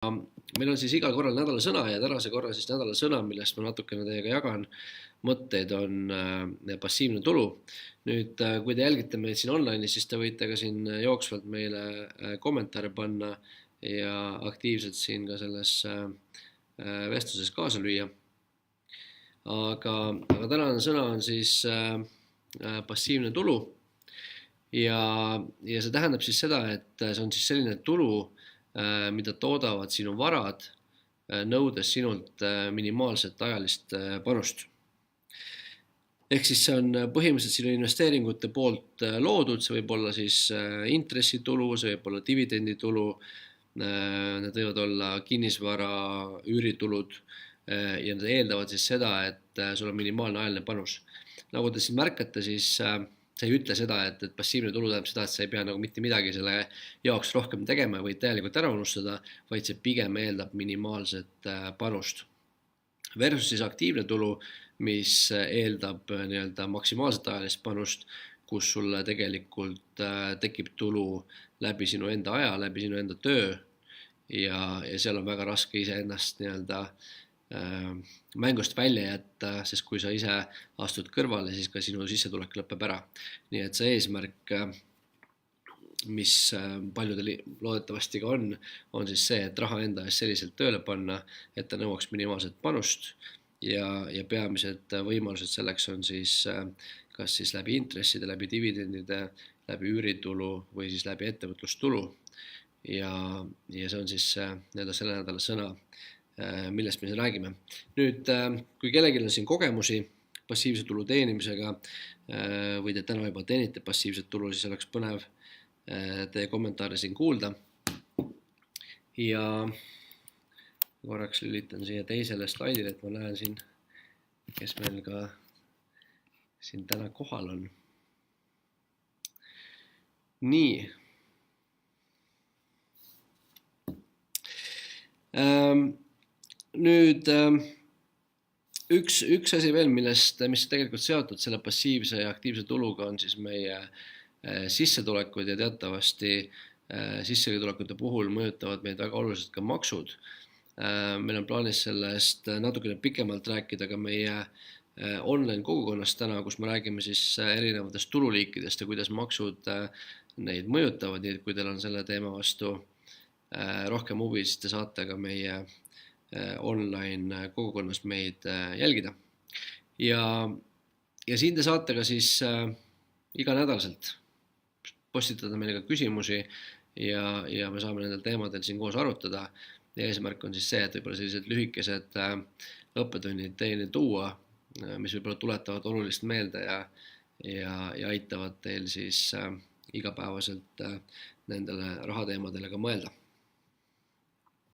Meil on siis igal korral nädala sõna ja tänase korra siis nädala sõna, millest ma natukene teiega jagan mõtteid, on passiivne tulu. Nüüd, kui te jälgite meid siin online'is, siis te võite ka siin jooksvalt meile kommentaare panna ja aktiivselt siin ka selles vestluses kaasa lüüa. Aga tänane sõna on siis passiivne tulu ja see tähendab siis seda, et see on siis selline tulu, mida toodavad sinu varad, nõudes sinult minimaalset ajalist panust. Ehk siis see on põhimõtteliselt sinu investeeringute poolt loodud, see võib olla siis intressitulu, see võib olla dividenditulu, need võivad olla kinnisvara üüritulud ja need eeldavad siis seda, et sul on minimaalne ajaline panus. Nagu te siin märkate, siis see ei ütle seda, et passiivne tulu tähendab seda, et sa ei pea nagu mitte midagi selle jaoks rohkem tegema või täielikult ära unustada, vaid see pigem eeldab minimaalset panust. Versus siis aktiivne tulu, mis eeldab nii-öelda maksimaalset ajalist panust, kus sulle tegelikult tekib tulu läbi sinu enda aja, läbi sinu enda töö ja seal on väga raske iseennast nii-öelda mängust välja jätta, sest kui sa ise astud kõrvale, siis ka sinu sissetulek lõpeb ära. Nii et see eesmärk, mis paljudel loodetavasti ka on siis see, et raha enda eest selliselt tööle panna, et ta nõuaks minimaalset panust ja peamised võimalused selleks on siis kas siis läbi intresside, läbi dividendide, läbi üüritulu või siis läbi ettevõtlustulu ja see on siis nii-öelda selle nädala sõna, millest me siin räägime. Nüüd, kui kellelgi on siin kogemusi passiivse tulu teenimisega või te täna juba teenite passiivset tulu, siis oleks põnev teie kommentaare siin kuulda. Ja korraks lülitan siia teisele slaidile, et ma näen siin, kes meil ka siin täna kohal on. Nii. Nüüd üks asi veel, mis tegelikult seotud selle passiivse ja aktiivse tuluga on siis meie sissetulekud ja teatavasti sissetulekute puhul mõjutavad meid väga oluliselt ka maksud. Meil on plaanis sellest natukene pikemalt rääkida ka meie online kogukonnast täna, kus me räägime siis erinevatest tululiikidest ja kuidas maksud neid mõjutavad, nii et kui teil on selle teema vastu rohkem huvi, siis te saate ka meie online kogukonnas meid jälgida. Ja siin te saate ka siis iganädalaselt postitada meile ka küsimusi ja me saame nendel teemadel siin koos arutada. Ja eesmärk on siis see, et võib-olla sellised lühikesed õppetunnid teile tuua, mis võib-olla tuletavad olulist meelde ja aitavad teil siis igapäevaselt nendele rahateemadele ka mõelda.